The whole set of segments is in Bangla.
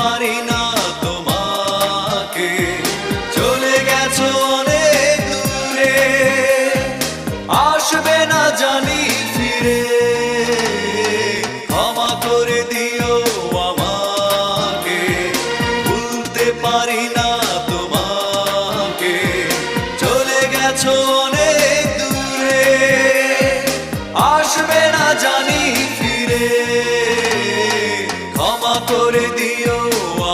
পারি না তোমাকে, চলে গেছো অনেক দূরে, আসবে না জানি ফিরে। ক্ষমা করে দিও আমাকে, ভুলতে পারি না তোমাকে, চলে গেছো অনেক দূরে, আসবে না জানি ফিরে। ক্ষমা করে দিও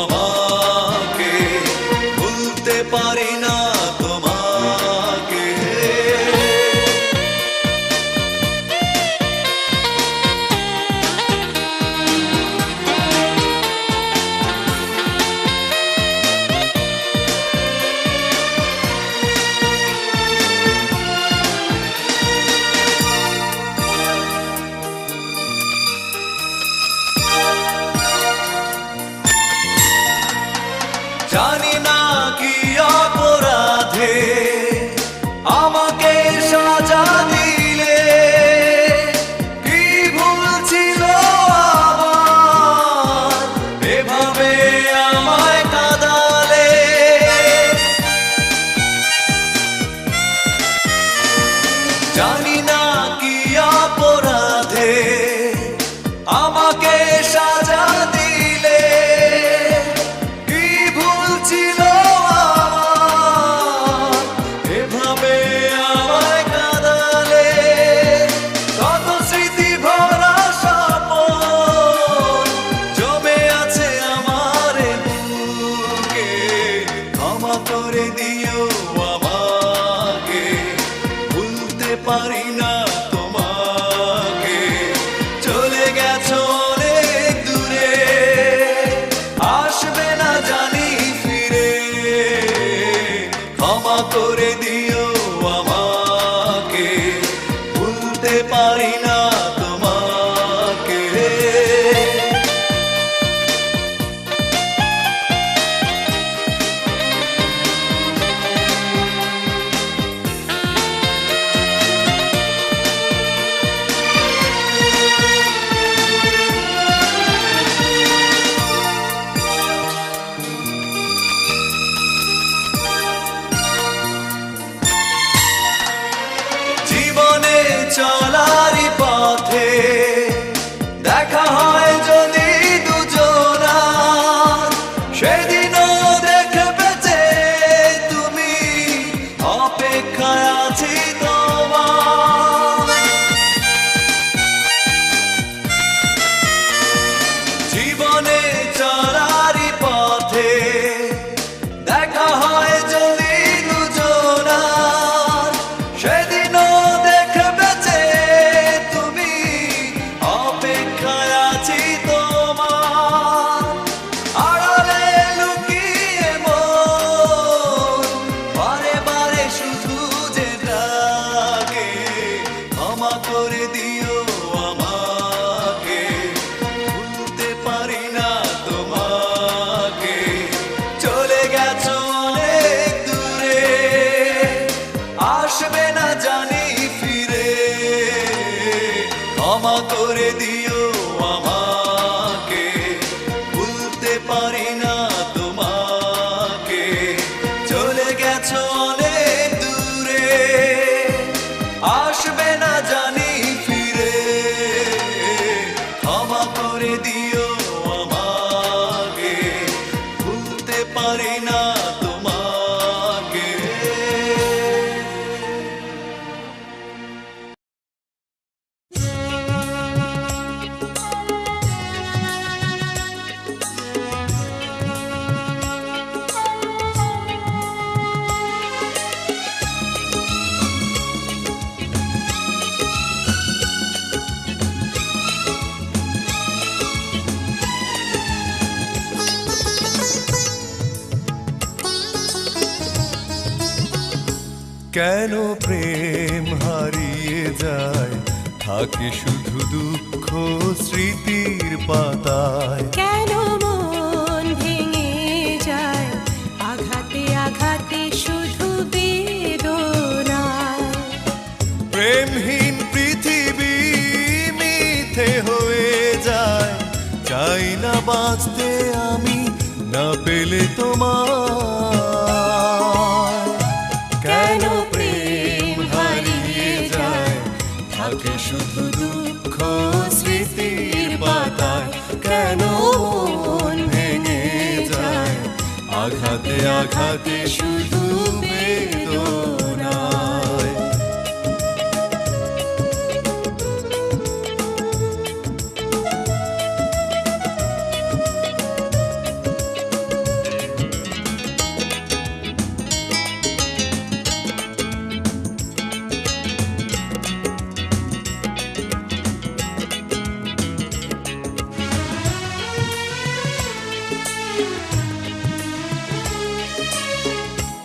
আমাকে, ভুলতে পারি না তোমাকে। জানি না কি অপরাধে আমাকে সাজা দিলে, কি ভুল ছিল আমার এভাবে আমায় কাঁদালে। জানি না কি অপরাধে আমাকে সাজা দিলে, ছিল আমার এভাবে আমায় কাঁদালে। কত স্মৃতি ভরা স্বপন জমে আছে আমার বুকে, ক্ষমা করে দিও আমাকে, ভুলতে পারি না তোমাকে, চলে গেছো অনেক দূরে, আসবে না জানি ফিরে। ক্ষমা করে দিও আমাকে, ভুলতে পারি না তোমাকে। জীবনে চলারই পথে দেখা হয় যদি দুজনার, সেদিনও দেখবে যে তুমি, অপেক্ষায় আছি তোমার। জীবনে চলারই পথে দেখা হয় যদি দুজনার, সেদিনও দেখবে যে তুমি, অপেক্ষায় আছি তোমার। আড়ালে লুকিয়ে মন বারে বারে শুধু যে ডাকে, ক্ষমা করে দিও আমাকে, ভুলতে পারি না তোমাকে, চলে গেছো অনেক দূরে, আসবে না জানি ফিরে। ক্ষমা করে দিও আমাকে, ভুলতে পারি না তোমাকে, চলে গেছো অনেক দূরে, আসবে না জানি ফিরে। ক্ষমা করে দিও আমাকে, ভুলতে পারি না তোমাকে। কেন প্রেম হারিয়ে যায়, থাকে শুধু দুঃখ স্মৃতির পাতায়। কেন মন ভেঙে যায়, আঘাতে আঘাতে শুধু বেদনায়। প্রেমহীন পৃথিবী মিথ্যে হয়ে যায়, চাই না বাঁচতে আমি তোমায়। কেন প্রেম হারিয়ে যায়, থাকে শুধু দুঃখ স্মৃতির পাতায়। কেন মন ভেঙে যায়, আঘাতে আঘাতে শুধু বেদনায়।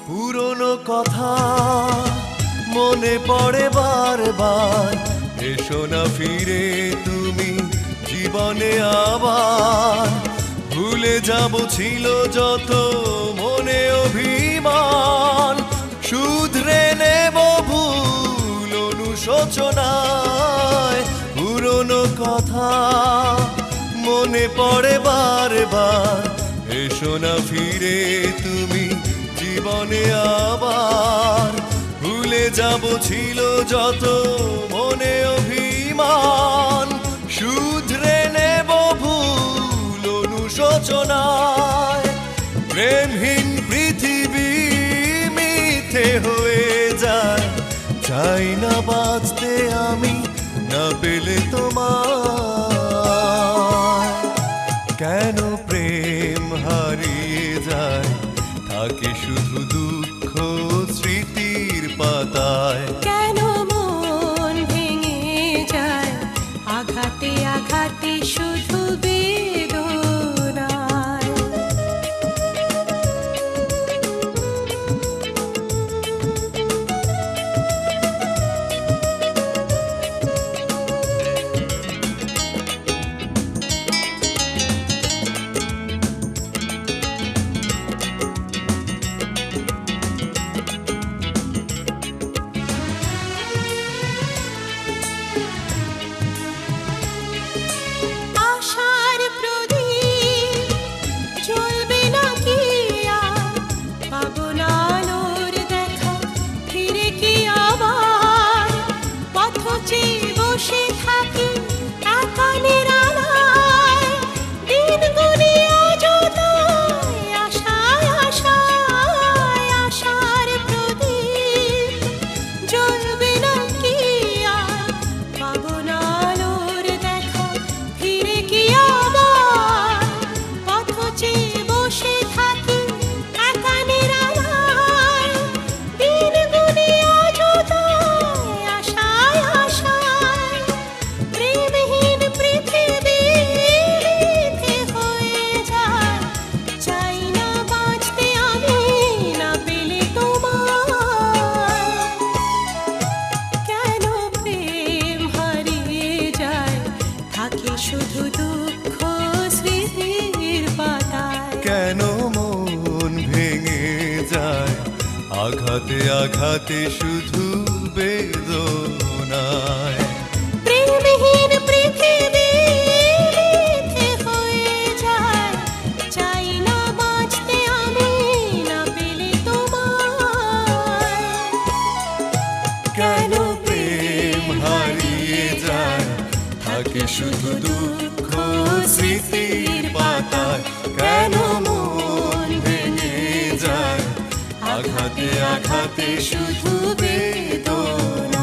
পুরনো কথা মনে পড়ে বারবার, এসো না ফিরে তুমি জীবনে আবার। ভুলে যাব ছিল যত মনে অভিমান, শুধরে নেব ভুল অনুশোচনায়। পুরনো কথা মনে পড়ে বারবার, এসো না ফিরে তুমি জীবনে আবার। ভুলে যাব ছিল যত মনে অভিমান, শুধরে নেব ভুল অনুশোচনায়। প্রেমহীন পৃথিবী মিথ্যে হয়ে যায়, চাই না বাঁচতে আমি না পেলে তোমায়। কেন প্রেম হারিয়ে যায়, থাকে শুধু দুঃখ স্মৃতির পাতায়। কেন মন ভেঙে যায়, আঘাতে আঘাতে শুধু বেদনায়। আশার প্রদীপ জ্বলবে না কি আর, পাবো না আলোর দেখা ফিরে কি আবার। পথ চেয়ে বসে থাকি একা নিরালায়, দিন গুনিয়া যতই আশায় আশায়। আশার প্রদীপ জ্বলবে না কি আর, পাবো না আলোর দেখা ফিরে কি আবার। পথ চেয়ে বসে থাকি একা নিরালায়, দিন গুনিয়া যতই আশায় আশায়। প্রেমহীন পৃথিবী মিথ্যে হয়ে যায়, চাই না বাঁচতে আমি না পেলে তোমায়। কেন প্রেম হারিয়ে যায়, থাকে শুধু দুঃখ স্মৃতির পাতায়। কেন মন ভেঙে যায়, আঘাতে আঘাতে শুধু বেদনায়। প্রেমহীন পৃথিবী মিথ্যে হয়ে যায়, চাই না বাঁচতে আমি না পেলে তোমায়। কেন প্রেম হারিয়ে যায়, থাকে শুধু দুঃখ স্মৃতির পাতায়। কেন মন ভেঙে যায়, আঘাতে আঘাতে শুধু বেদনায়।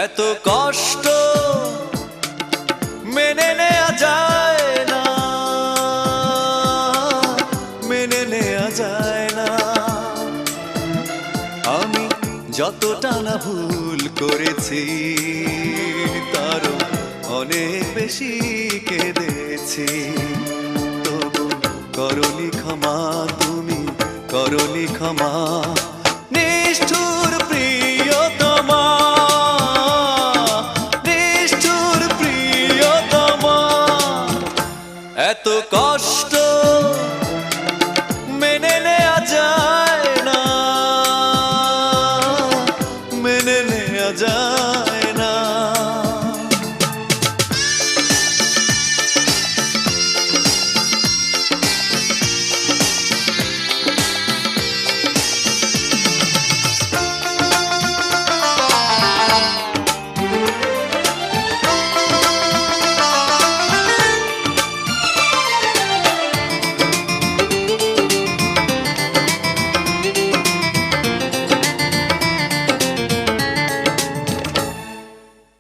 এত কষ্ট মেনে নেওয়া যায় না, মেনে নেওয়া যায় না। আমি যতটা না ভুল করেছি, তারও অনেক বেশি কেঁদেছি। তবু করনি ক্ষমা, তুমি করনি ক্ষমা। নিষ্ঠুর প্রিয়তমা, নেওয়া যায় না।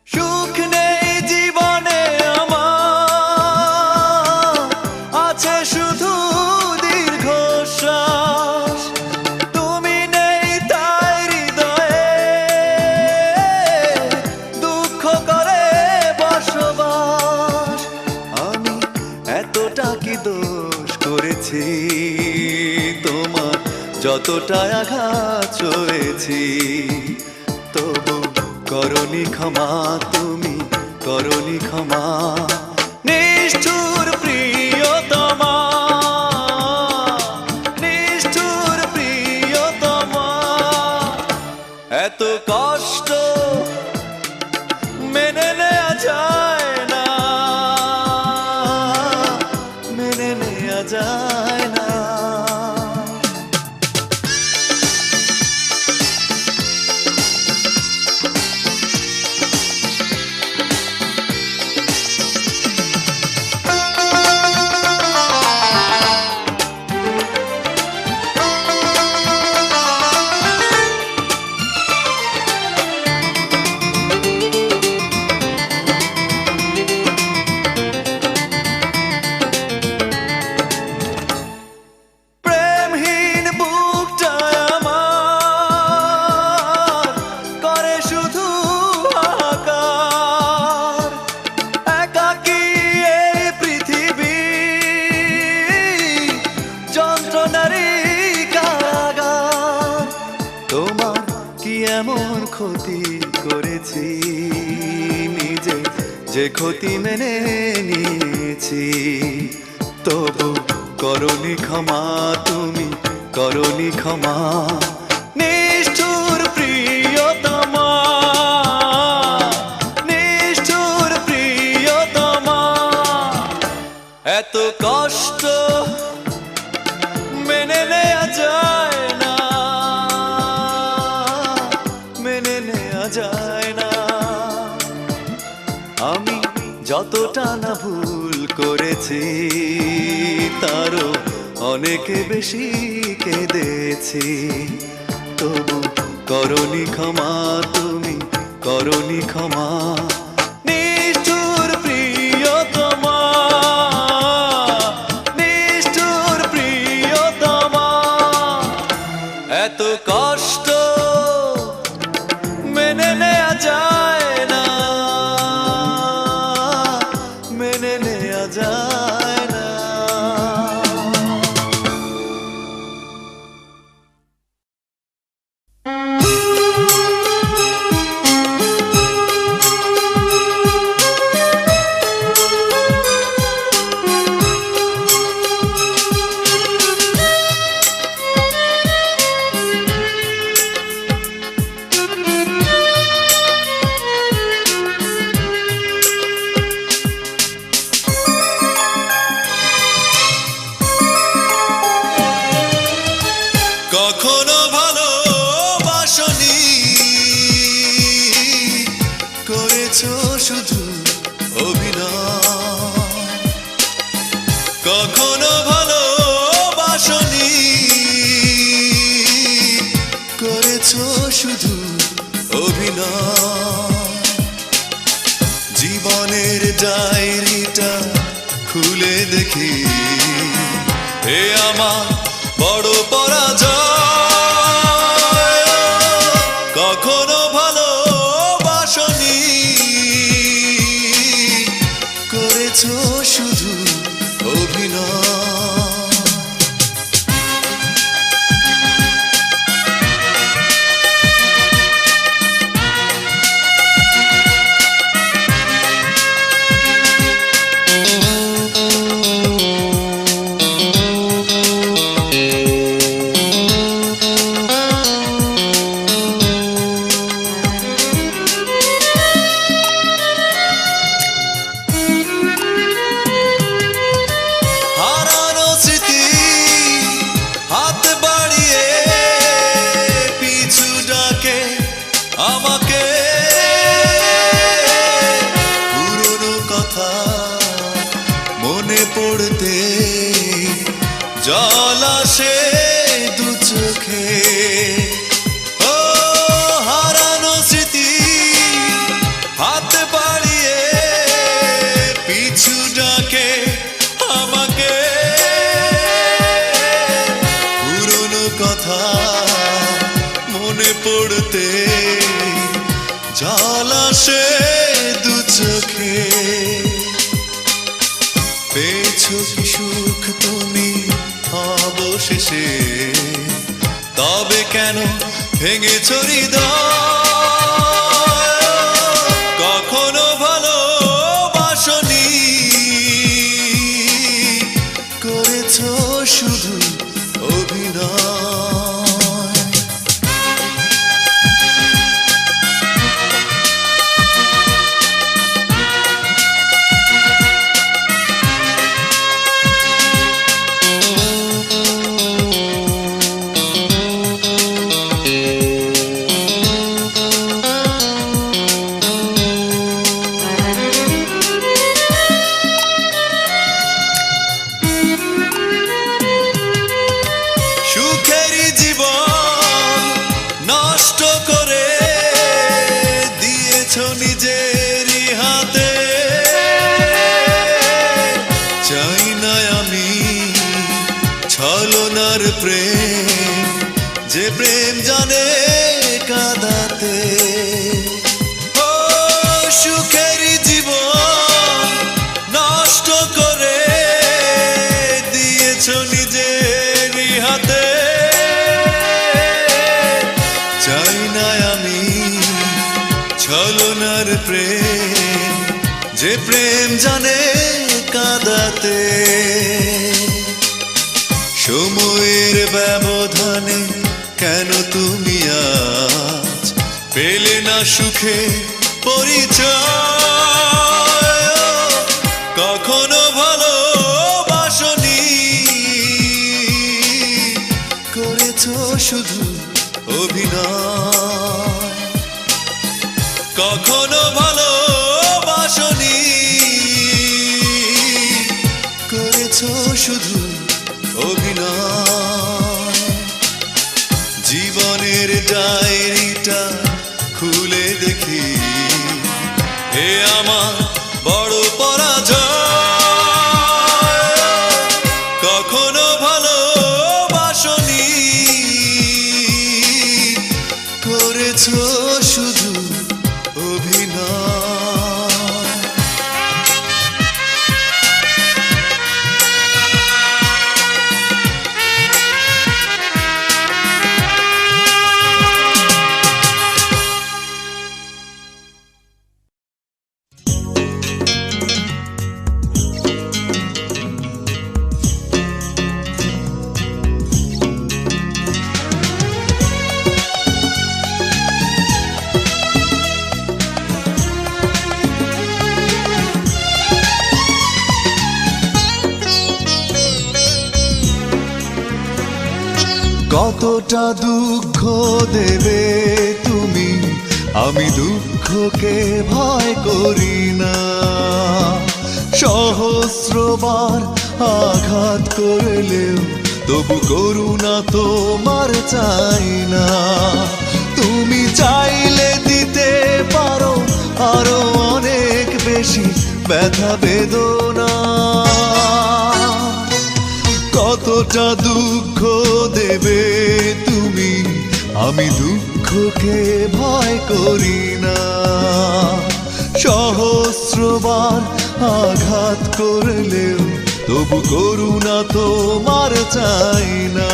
সুখ নেই জীবনে আমার, আছে শুধু দীর্ঘশ্বাস। তুমি নেই তাই হৃদয়ে দুঃখ করে বসবাস। আমি এতটা কি দোষ করেছি তোমার, যতটা আঘাত সয়েছি, তবু করনি ক্ষমা, তুমি করনি ক্ষমা। নিষ্ঠুর প্রিয়তমা, নিষ্ঠুর প্রিয়তমা, এত কষ্ট মেনে নেওয়া যায় না, মেনে নেওয়া যায় না। প্রেমহীন বুকটা আমার করে শুধু হাহাকার। একাকী এই পৃথিবী যন্ত্রণারই কারাগার। তোমার কি এমন ক্ষতি করেছি, নিজে যে ক্ষতি মেনে নিয়েছি, তবু করনি ক্ষমা, তুমি করনি ক্ষমা। নিষ্ঠুর প্রিয়তমা, নিষ্ঠুর প্রিয়তমা, এত কষ্ট মেনে নেওয়া যায় না, মেনে নেওয়া যায় না। আমি যতটা না ভুল করেছি, তারও অনেক বেশি কেঁদেছি, তবু করনি ক্ষমা, তুমি করনি ক্ষমা। নিষ্ঠুর প্রিয়তমা, নিষ্ঠুর প্রিয়তমা, এত কষ্ট মেনে নেওয়া যায় না, মেনে নেওয়া যায় না। কখনো ভালোবাসনি, করেছো শুধু অভিনয়। কখনো ভালোবাসনি, করেছো শুধু অভিনয়। জীবনের ডায়েরিটা খুলে দেখি, এ আমার বড় পরাজয়। কখনো ভালোবাসনি, করেছো শুধু অভিনয়। পড়তে জল আসে দু চোখে। পেয়েছো কি সুখ তুমি অবশেষে, তবে কেন ভেঙেছো হৃদয়? কখনো ভালোবাসনি, করেছো শুধু অভিনয়। সুখেরই জীবন নষ্ট করে দিয়েছো নিজেরই হাতে। চাই না আমি ছলনার প্রেম, যে প্রেম জানে কাঁদাতে। ও সুখেরই জীবন নষ্ট করে দিয়েছো নিজেরই হাতে। চাই না আমি ছলনার প্রেম, যে প্রেম জানে কাঁদাতে। সময়ের ব্যবধানে কেন তুমি আজ পেলে না সুখে পরিচয়? কখনো ভালোবাসনি, করেছো শুধু অভিনয়। কখনো ভালোবাসনি, করেছো শুধু অভিনয়। জীবনের ডায়েরিটা খুলে দেখি, এ আমার বড় পরাজয়। কখনো ভালোবাসনি, করেছো শুধু অভিনয়। কতটা দুঃখ দেবে তুমি, আমি দুঃখকে ভয় করি না। সহস্রবার আঘাত করলেও তবু করুণা তোমার চাই না। তুমি চাইলে দিতে পারো আরো অনেক বেশি ব্যথা বেদনা। কতটা দুঃখ দেবে তুমি, আমি দুঃখকে ভয় করি না। সহস্রবার আঘাত করলেও তবু করুণা তোমার চাই না।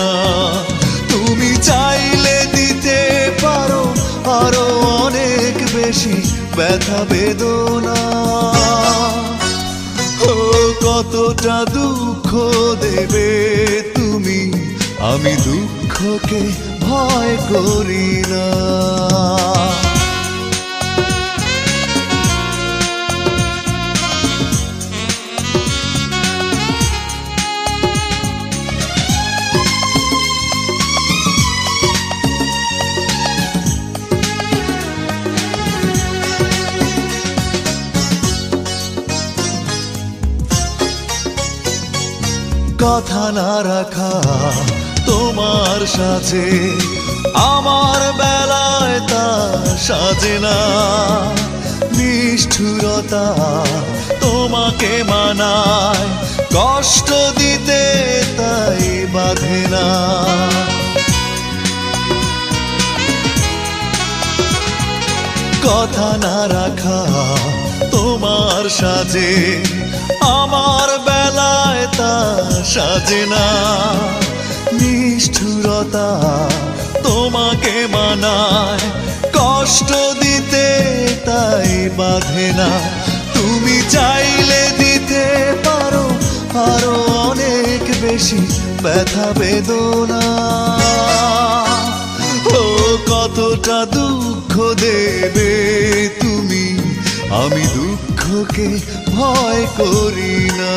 তুমি চাইলে দিতে পারো আরো অনেক বেশি ব্যথা বেদনা। ও কতটা দুঃখ দেবে তুমি, আমি দুঃখকে ভয় করি না। কথা না রাখা তোমার সাথে আমার বেলায় তা সাজে না। নিষ্ঠুরতা তোমাকে মানায়, কষ্ট দিতে তাই বাধে না। কথা না রাখা তোমার সাজে, আমার বেলায় তা সাজে না। নিষ্ঠুরতা তোমাকে মানায়, কষ্ট দিতে তাই বাধে না। তুমি চাইলে দিতে পারো আরো অনেক বেশি ব্যথা বেদনা। ও কতটা দুঃখ দেবে তুমি, আমি দুঃখকে ভয় করি না।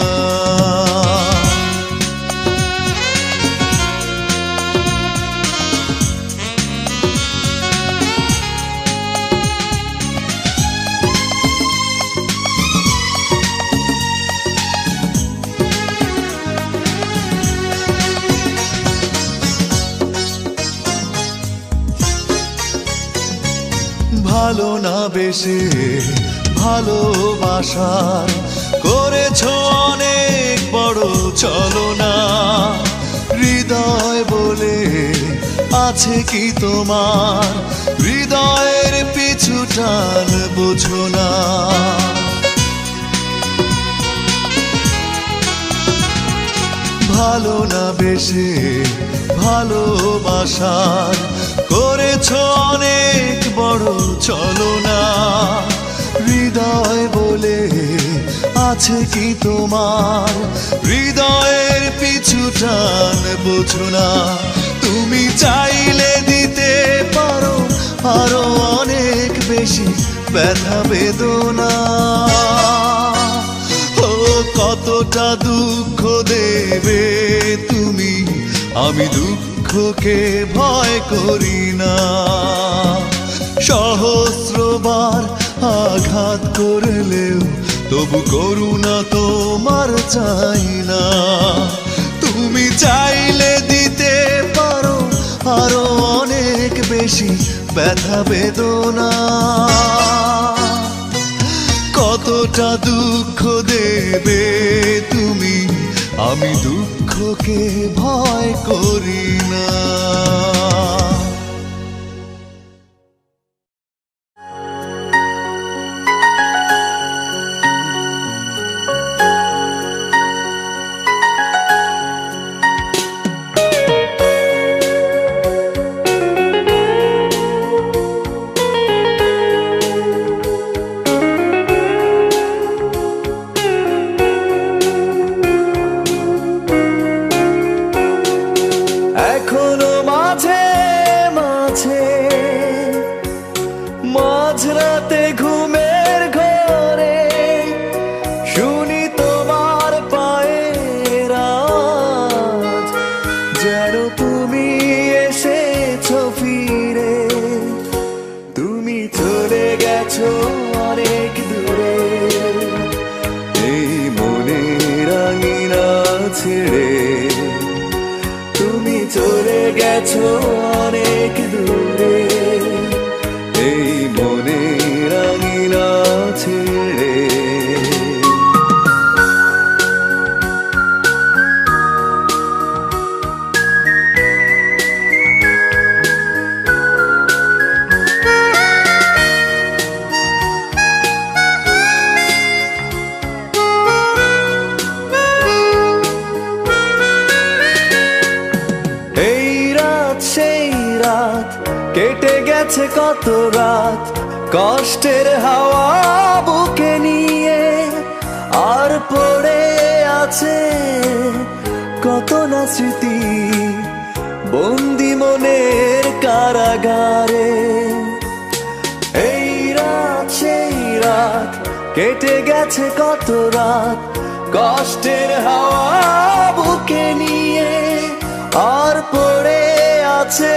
ভালো না বেশে ভালোবাসার করেছো অনেক বড় ছলনা। হৃদয় বলে আছে কি তোমার, হৃদয়ের পিছু টান বোঝো না। ভালো না বেশে ভালোবাসার করেছো অনেক বড় ছলনা। হৃদয় বলে আছে কি তোমার, হৃদয়ের পিছু টান বোঝো না। তুমি চাইলে দিতে পারো আরো অনেক বেশি ব্যথা বেদনা। ও কতটা দুঃখ দেবে তুমি, আমি দুঃখকে ভয় করি না। সহস্রবার আঘাত করলেও তবু করুণা তোমার চাই না। তুমি চাইলে দিতে পারো আরো অনেক বেশি ব্যথা বেদনা। কতটা দুঃখ দেবে তুমি, আমি দুঃখকে ভয় করি না। এখনো মাঝে মাঝে মাঝরাতে ঘুমের ঘরে শুনি তোমার পায়ের আওয়াজ, যেন তুমি এসেছো ফিরে। তুমি চলে গেছো অনেক দূরে, এই মনের আঙিনা ছেড়ে। তুমি চলে গেছো অনেক দূরে, এই মনের আঙিনা ছেড়ে। কেটে গেছে কত রাত কষ্টের হাওয়া বুকে নিয়ে, আর পড়ে আছে কত না স্মৃতি বন্দি মনের কারাগারে। এই রাত সেই রাত কেটে গেছে কত রাত কষ্টের হাওয়া বুকে নিয়ে, আর পড়ে আছে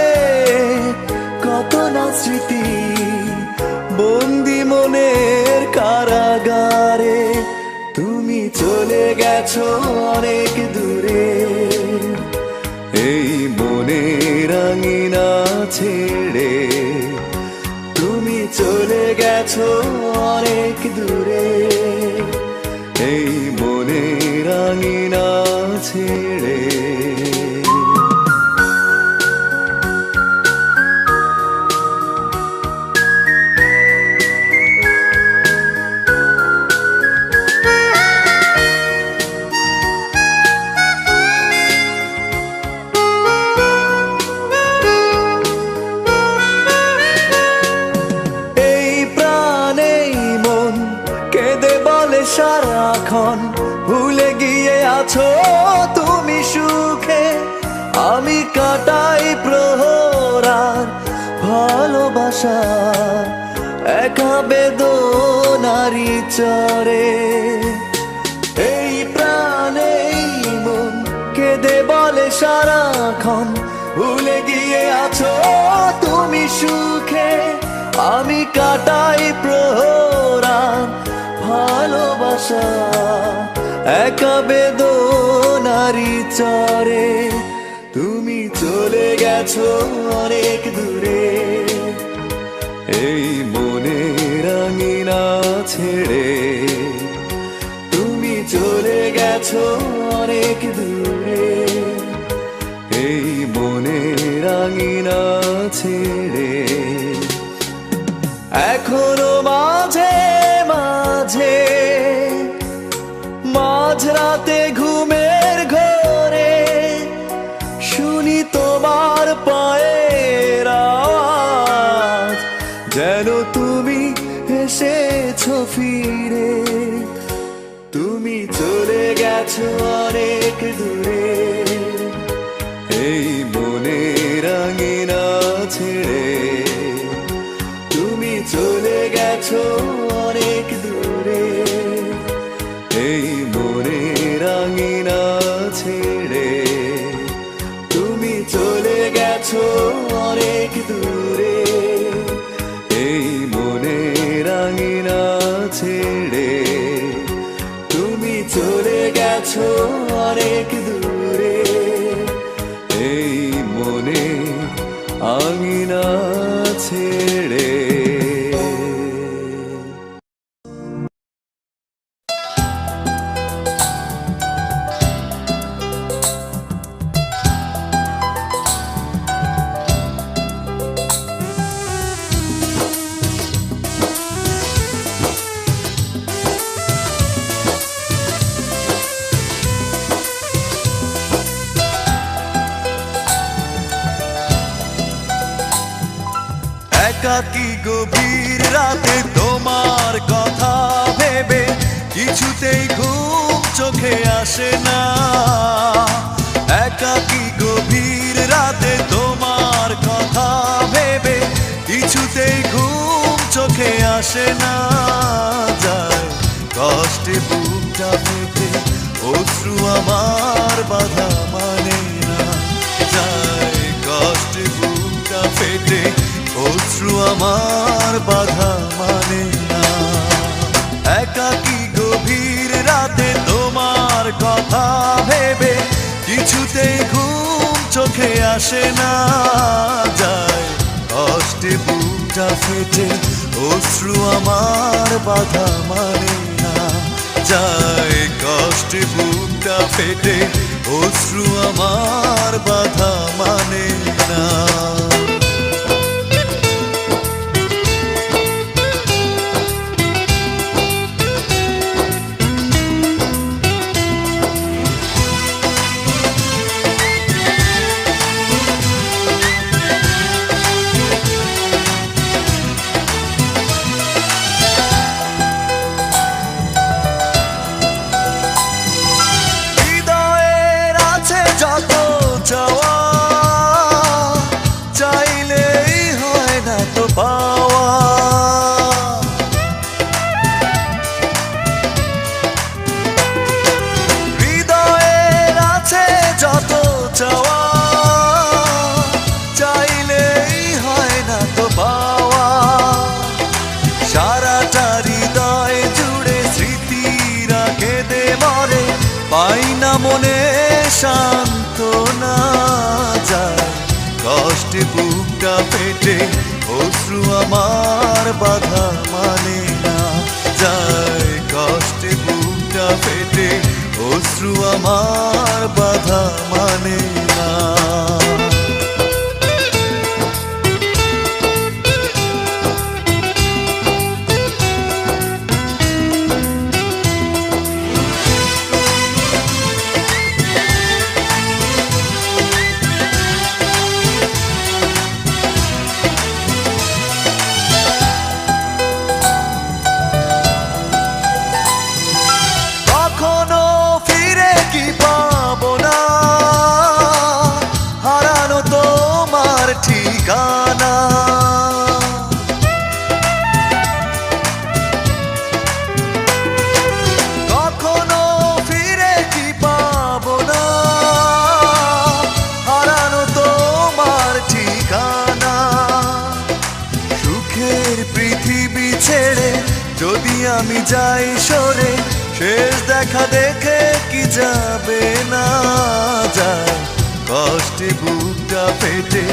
কত না স্মৃতি বন্দি মনের কারাগারে। তুমি চলে গেছো অনেক দূরে, এই মনের আঙিনা ছেড়ে। তুমি চলে গেছো অনেক দূরে, এই মনের আঙিনা ছেড়ে। সারাক্ষণ, ভুলে গিয়ে আছো তুমি সুখে। আমি কাটাই প্রহর আর ভালোবাসা একা বেদনারি চরে। এই প্রাণে মন কেঁদে বলে সারাক্ষণ, ভুলে গিয়ে আছো তুমি সুখে। আমি কাটাই প্রহর আর ভালোবাসা একা বেদনারি চরে। তুমি চলে গেছো অনেক দূরে, এই মনে রাঙিনা ছেড়ে। তুমি চলে গেছো অনেক দূরে, এই মনে রাঙিনা ছেড়ে। এখনো মাঝে মাঝে মাঝরাতে ঘুমের ঘরে শুনি তোমার পায়ের আওয়াজ, যেন তুমি এসেছো ফিরে। তুমি চলে গেছো অনেক দূরে, এই মনে রাঙিনা ছেড়ে। তুমি চলে গেছো অনেক দূরে, এই মনে রাঙিনা ছেড়ে। তুমি চলে গেছো অনেক দূরে, এই মনে রাঙিনা ছেড়ে। তুমি চলে গেছো অনেক দূরে, এই মনে আঙিনা ছেড়ে। একাকী গভীর রাতে তোমার কথা ভেবে কিছুতেই ঘুম চোখে আসে না। একাকী গভীর রাতে তোমার কথা ভেবে কিছুতেই ঘুম চোখে আসে না। যায় কষ্টে বুকটা ফেটে অশ্রু আমার বাধা মানে না। যায় কষ্টে বুকটা ফেটে অশ্রু আমার বাধা মানে না। একাকী গভীর রাতে তোমার কথা ভেবে কিছুতেই ঘুম চোখে আসে না। যায় কষ্টে বুকটা ফেটে অশ্রু আমার বাধা মানে না। যায় কষ্টে বুকটা ফেটে অশ্রু আমার বাধা মানে না। পাই না মনে সান্ত্বনা। যায় কষ্টে বুকটা ফেটে অশ্রু আমার বাধা মানে না। যায় কষ্টে বুকটা ফেটে অশ্রু আমার বাধা মানে না। যদি আমি যাই সরে শেষ দেখা দেখে কি যাবে না যায় কষ্টে বুকটা পেটে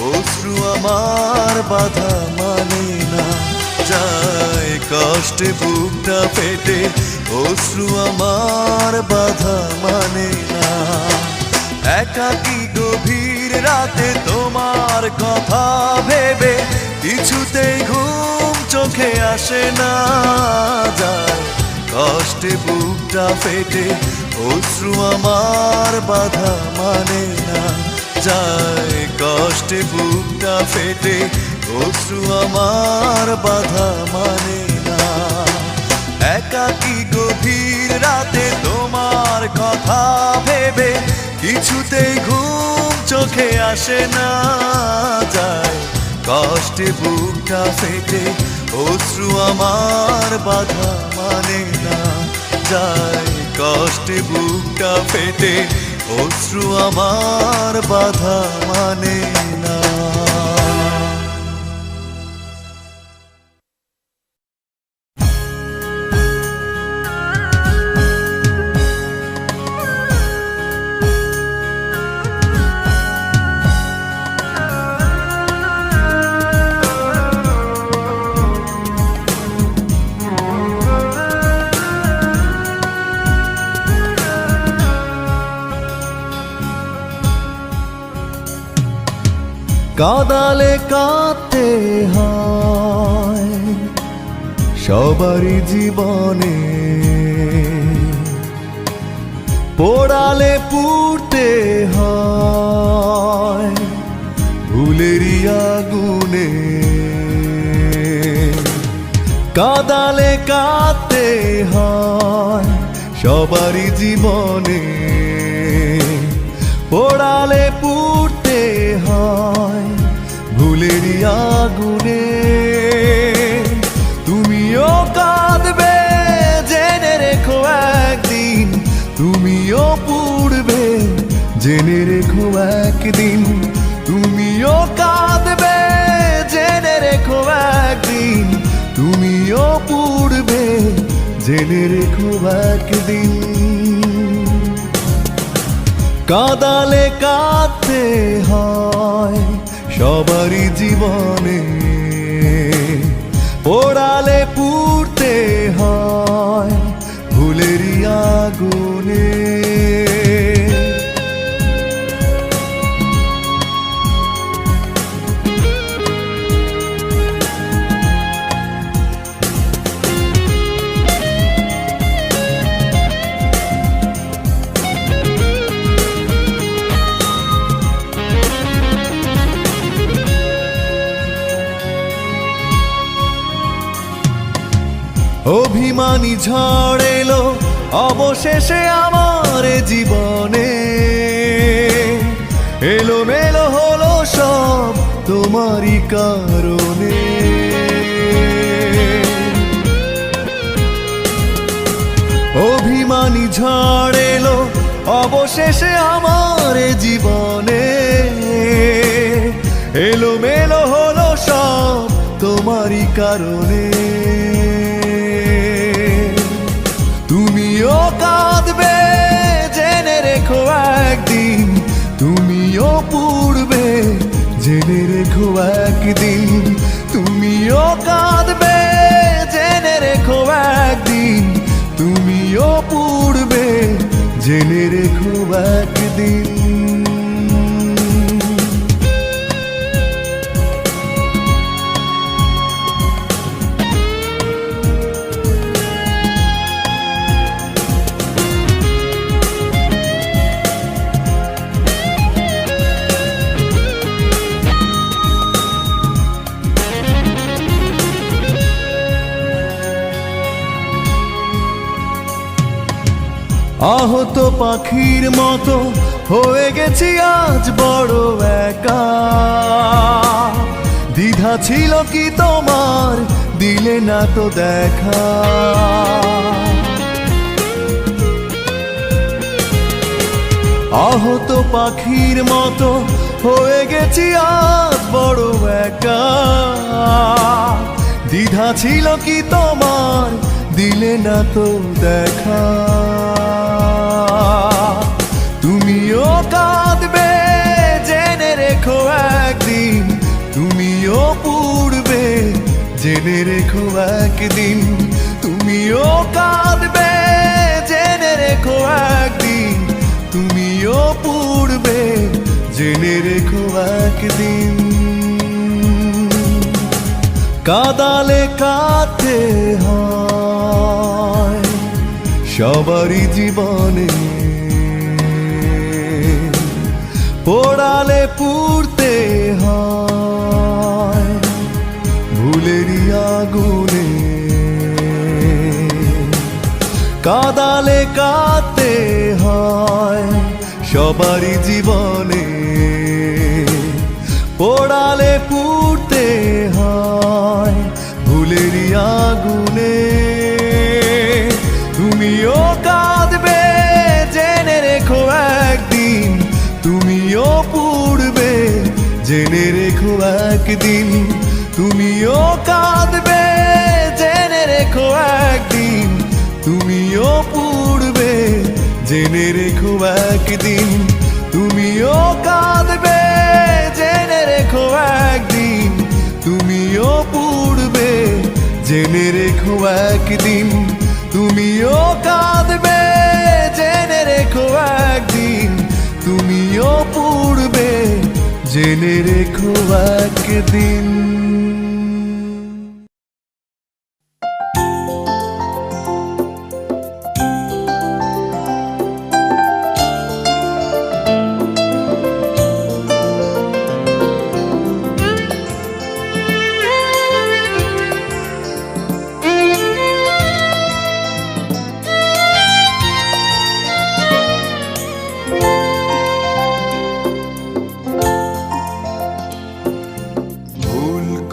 অশ্রু আমার বাধা মানে না যায় কষ্টে বুকটা পেটে অশ্রু আমার বাধা মানে না একাকী গভীর রাতে তোমার কথা ভেবে কিছুতেই ঘুম চোখে আসে না যায় কষ্টে বুকটা পেটে অশ্রু আমার বাধা মানে না যায় কষ্টে বুকটা পেটে অশ্রু আমার বাধা মানে না একাকী গভীর রাতে তোমার কথা ভেবে কিছুতেই ঘুম চোখে আসে না যায় কষ্টে বুকটা পেটে অশ্রু আমার বাধা মানে না যায় কষ্টে বুকটা পেটে অশ্রু আমার বাধা মানে না কাঁদালে কাঁদতে হয় সবারই জীবনে পোড়ালে পুড়তে হয় ভুলেরই আগুনে কাঁদালে কাঁদতে হয় সবারই জীবনে পোড়ালে পুড়তে হয় ভুলেরই আগুনে তুমিও কাঁদবে জেনে রেখো একদিন তুমিও পুড়বে জেনে রেখো একদিন তুমিও কাঁদবে জেনে রেখো একদিন তুমিও পুড়বে জেনে রেখো একদিন কাঁদালে কাঁদতে হয় সবারই জীবনে পোড়ালে পুড়তে হয় ভুলেরই আগুনে অভিমানী ঝড় এলো অবশেষে আমার জীবনে এলোমেলো হলো সব তোমারই কারণে অভিমানী ঝড় এলো অবশেষে আমার জীবনে এলোমেলো হলো সব তোমারই কারণে তুমিও কাঁদবে জেনে রেখো একদিন তুমিও পুড়বে জেনে রেখো একদিন তুমিও কাঁদবে জেনে রেখো একদিন তুমিও পুড়বে জেনে রেখো একদিন আহত পাখির মতো হয়ে গেছি আজ বড় একা দ্বিধা ছিল কি তোমার দিলে না তো দেখা আহত পাখির মতো হয়ে গেছি আজ বড় একা দ্বিধা ছিল কি তোমার, দিলে না তো দেখা। তুমিও কাঁদবে জেনে রেখো একদিন, তুমিও পুড়বে জেনে রেখো একদিন। তুমিও কাঁদবে জেনে রেখো একদিন, তুমিও পুড়বে জেনে রেখো একদিন। কাঁদালে কাঁদতে হয় সবারই জীবনে, পোড়ালে পুড়তে হয় ভুলেরই আগুনে। কাঁদালে কাঁদতে হয় সবারই জীবনে, পোড়ালে পুড়তে হয় ভুলেরই আগুনে। তুমিও কাঁদবে জেনে রেখো একদিন, তুমিও পুড়বে জেনে রেখো একদিন। তুমিও কাঁদবে জেনে রেখো একদিন, তুমিও পুড়বে জেনে রেখো একদিন। তুমিও কাঁদবে জেনে রেখো একদিন, তুমিও পুড়বে জেনে রেখো একদিন। তুমিও কাঁদবে জেনে রেখো একদিন, তুমিও পুড়বে জেনে রেখো একদিন।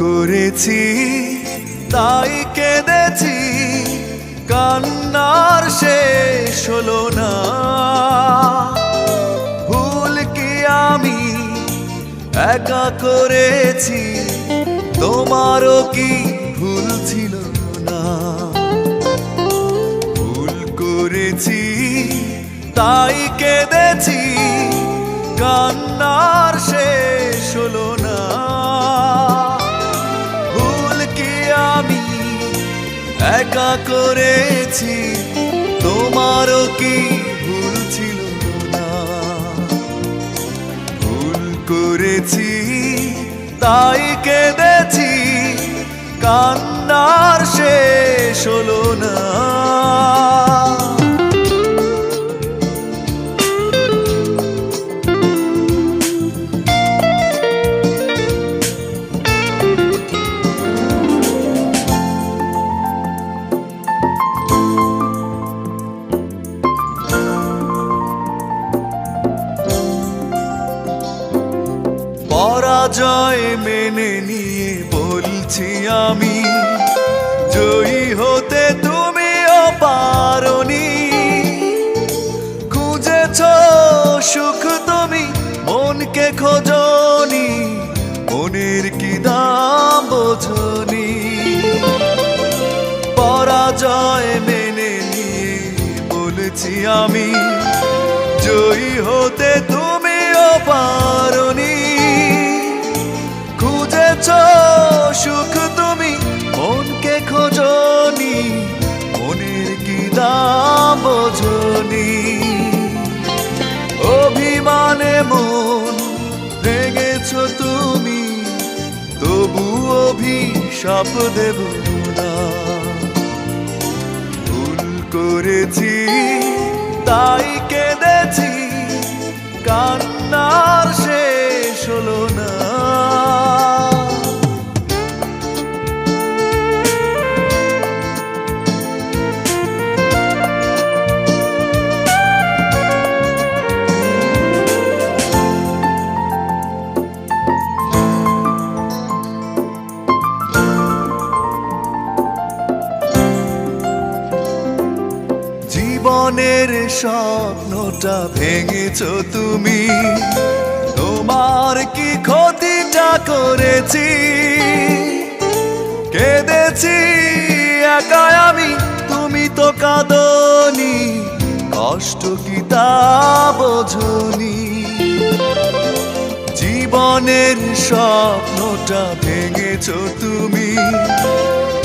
করেছি তাই কেঁদেছি, কান্নার শেষ হলো না। ভুল কি আমি একা করেছি, তোমারও কি ভুল ছিল না? ভুল করেছি তাই কেঁদেছি, কান্নার শেষ হলো না। একা করেছি, তোমারও কি ভুল ছিল না? ভুল করেছি তাই কেঁদেছি, কান্নার শেষ হলো না। পরাজয় মেনে নিয়ে বলছি আমি, জয়ী হতে তুমিও পারোনি। খুঁজেছ সুখ তুমি, মনকে খোঁজনি, মনের কি দাম বোঝনি। পরাজয় মেনে নিয়ে বলছি আমি, জয়ী হতে তুমিও পারোনি। খুঁজেছ সুখ তুমি, মনকে খোঁজনি, মনের কি দাম বোঝনি। অভিমানে মন ভেঙেছ তুমি, তবু অভিশাপ দেব না। ভুল করেছি তাই কেঁদেছি, কান্নার শেষ হলো না। জীবনের স্বপ্নটা ভেঙেছ তুমি, তোমার কি ক্ষতিটা করেছি? কেঁদেছি একা আমি, তুমি তো কাঁদনি, কষ্ট কি তা বোঝনি। জীবনের স্বপ্নটা ভেঙেছো তুমি,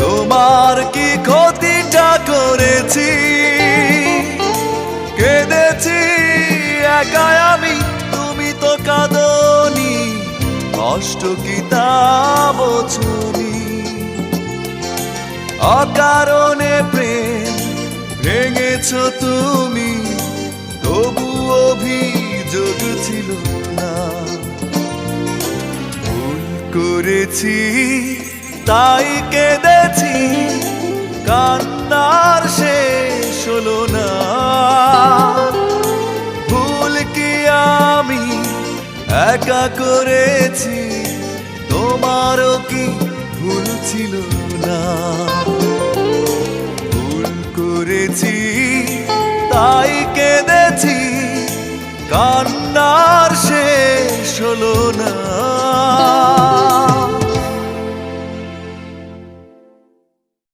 তোমার কি ক্ষতিটা করেছি। কেঁদেছি একা আমি, তুমি তো কাঁদনি, কষ্ট কি তা বোঝনি। অকারণে প্রেম ভেঙেছো তুমি, তবু অভিযোগ ছিল না। ভুল করেছি তাই কেঁদেছি, কান্নার শেষ হলো না। ভুল কি আমি একা করেছি, তোমারও কি ভুল ছিল না। ভুল করেছি তাই কেঁদেছি, কান্নার শেষ হলো না।